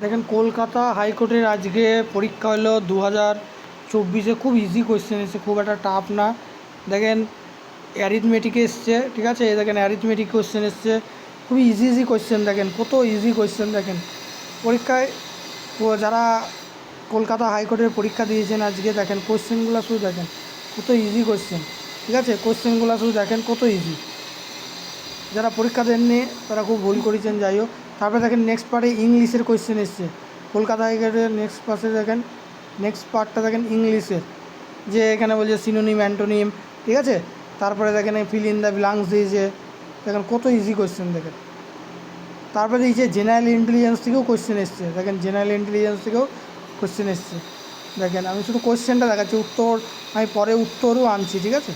দেখেন কলকাতা হাইকোর্টের আজকে পরীক্ষা হলো 2024-এ। খুব ইজি কোয়েশ্চেন এসছে, খুব একটা টাফ না। দেখেন অ্যারিথমেটিকে এসছে, ঠিক আছে। দেখেন অ্যারিথমেটিক কোয়েশ্চেন এসছে, খুবই ইজি কোয়েশ্চেন। দেখেন কত ইজি কোয়েশ্চেন। দেখেন পরীক্ষায় যারা কলকাতা হাইকোর্টের পরীক্ষা দিয়েছেন আজকে, দেখেন কোয়েশ্চেনগুলো শুধু দেখেন কত ইজি কোয়েশ্চেন, ঠিক আছে। কোয়েশ্চেনগুলো শুধু দেখেন কত ইজি। যারা পরীক্ষা দেননি তারা খুব ভুল করেছেন, যাই হোক। তারপরে দেখেন নেক্সট পার্টে ইংলিশের কোয়েশ্চেন এসছে কলকাতা হাইকোর্টের। নেক্সট পাশে দেখেন নেক্সট পার্টটা দেখেন ইংলিশের, যে এখানে বলছে সিনোনিম অ্যান্টোনিম, ঠিক আছে। তারপরে দেখেন ফিল ইন দ্য ব্ল্যাঙ্কস দিয়েছে, দেখেন কত ইজি কোয়েশ্চেন। দেখেন তারপরে দিয়েছে জেনারেল ইন্টেলিজেন্স থেকেও কোয়েশ্চেন এসছে, দেখেন জেনারেল ইন্টেলিজেন্স থেকেও কোয়েশ্চেন এসছে। দেখেন আমি শুধু কোয়েশ্চেনটা দেখাচ্ছি, উত্তর আমি পরে উত্তরও আনছি, ঠিক আছে।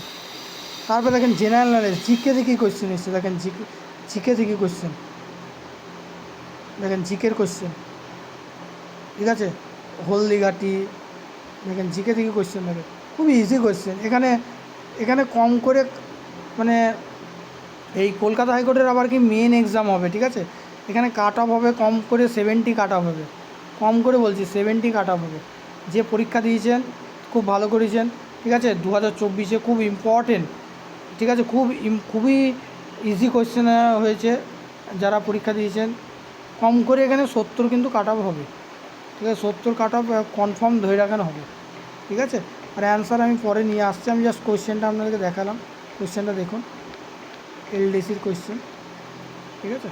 তারপরে দেখেন জেনারেল নলেজ, জিকে থেকে কোয়েশ্চেন এসছে। দেখেন জিকে থেকে কোয়েশ্চেন, দেখেন জিকের কোয়েশ্চেন, ঠিক আছে। হলদিঘাটি, দেখেন জিকে থেকে কোয়েশ্চেন। দেখেন খুবই ইজি কোয়েশ্চেন। এখানে কম করে মানে এই কলকাতা হাইকোর্টের আবার কি মেন এক্সাম হবে, ঠিক আছে। এখানে কাট অফ হবে কম করে 70 কাট অফ হবে, কম করে বলছি 70 কাট অফ হবে। যে পরীক্ষা দিয়েছেন খুব ভালো করেছেন, ঠিক আছে। 2024-এ খুব ইম্পর্টেন্ট, ঠিক আছে। খুবই ইজি কোয়েশ্চেন হয়েছে। যারা পরীক্ষা দিয়েছেন কম করে এখানে 70 কিন্তু কাট অফ হবে, ঠিক আছে। 70 কাট অফ কনফার্ম ধরে রাখানো হবে, ঠিক আছে। আর অ্যান্সার আমি পরে নিয়ে আসছি, আমি জাস্ট কোয়েশ্চেনটা আপনাদেরকে দেখালাম। কোয়েশ্চেনটা দেখুন, এলডিসির কোয়েশ্চেন, ঠিক আছে।